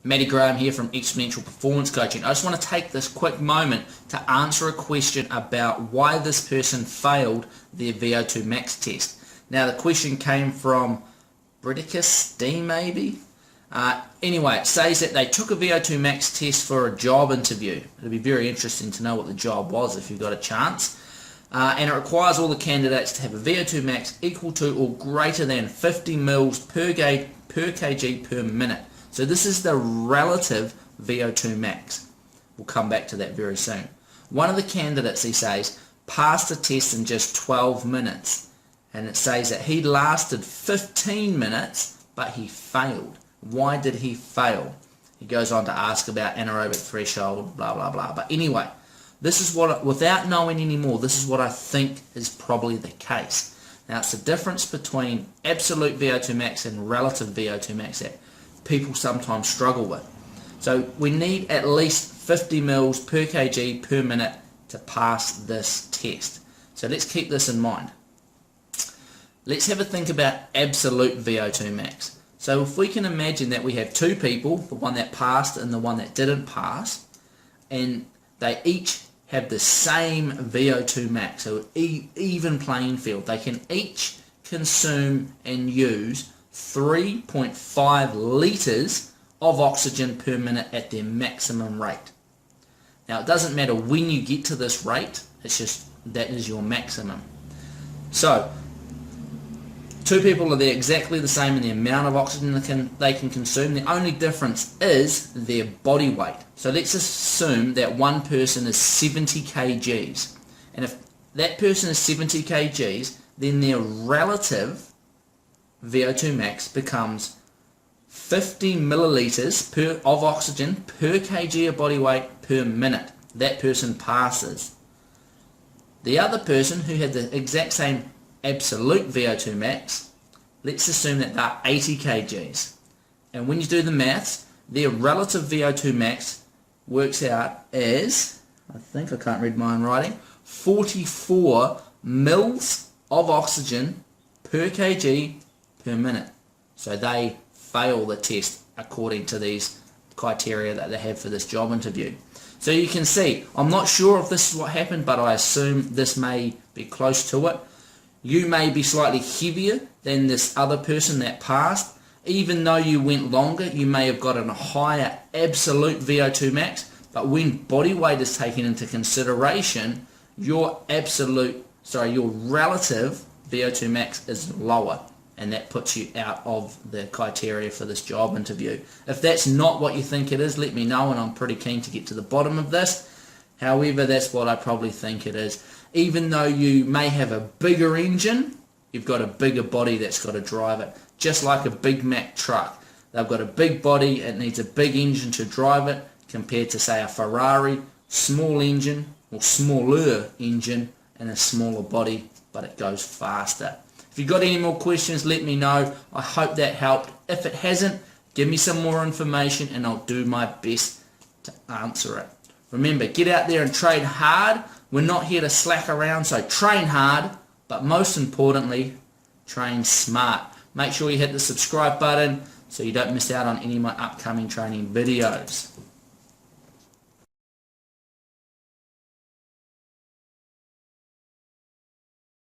Matty Graham here from Exponential Performance Coaching. I just want to take this quick moment to answer a question about why this person failed their VO2max test. Now the question came from Bridicus D maybe? Anyway, it says that they took a VO2max test for a job interview. It'll be very interesting to know what the job was if you've got a chance. And it requires all the candidates to have a VO2max equal to or greater than 50 mils per kg per minute. So this is the relative VO2 max. We'll come back to that very soon. One of the candidates, he says, passed the test in just 12 minutes. And it says that he lasted 15 minutes, but he failed. Why did he fail? He goes on to ask about anaerobic threshold, blah, blah, blah. But anyway, this is what, without knowing any more, this is what I think is probably the case. Now, it's the difference between absolute VO2 max and relative VO2 max that people sometimes struggle with. So we need at least 50 mils per kg per minute to pass this test. So let's keep this in mind. Let's have a think about absolute VO2 max. So if we can imagine that we have two people, the one that passed and the one that didn't pass, and they each have the same VO2 max, so even playing field. They can each consume and use 3.5 litres of oxygen per minute at their maximum rate. Now it doesn't matter when you get to this rate, it's just that is your maximum. So two people are exactly the same in the amount of oxygen they can consume. The only difference is their body weight. So let's assume that one person is 70 kgs. And if that person is 70 kgs, then their relative VO2 max becomes 50 milliliters of oxygen per kg of body weight per minute. That person passes. The other person who had the exact same absolute VO2 max, let's assume that they're 80 kgs. And when you do the maths, their relative VO2 max works out as, I think I can't read my own writing, 44 mils of oxygen per kg per minute. So they fail the test according to these criteria that they have for this job interview. So you can see, I'm not sure if this is what happened, but I assume this may be close to it. You may be slightly heavier than this other person that passed. Even though you went longer, you may have gotten a higher absolute VO2 max, but when body weight is taken into consideration, your relative VO2 max is lower, and that puts you out of the criteria for this job interview. If that's not what you think it is, let me know, and I'm pretty keen to get to the bottom of this. However, that's what I probably think it is. Even though you may have a bigger engine, you've got a bigger body that's got to drive it. Just like a Big Mac truck. They've got a big body, it needs a big engine to drive it, compared to say a Ferrari, small engine or smaller engine and a smaller body, but it goes faster. If you've got any more questions, let me know. I hope that helped. If it hasn't, give me some more information and I'll do my best to answer it. Remember, get out there and train hard. We're not here to slack around, so train hard, but most importantly, train smart. Make sure you hit the subscribe button so you don't miss out on any of my upcoming training videos.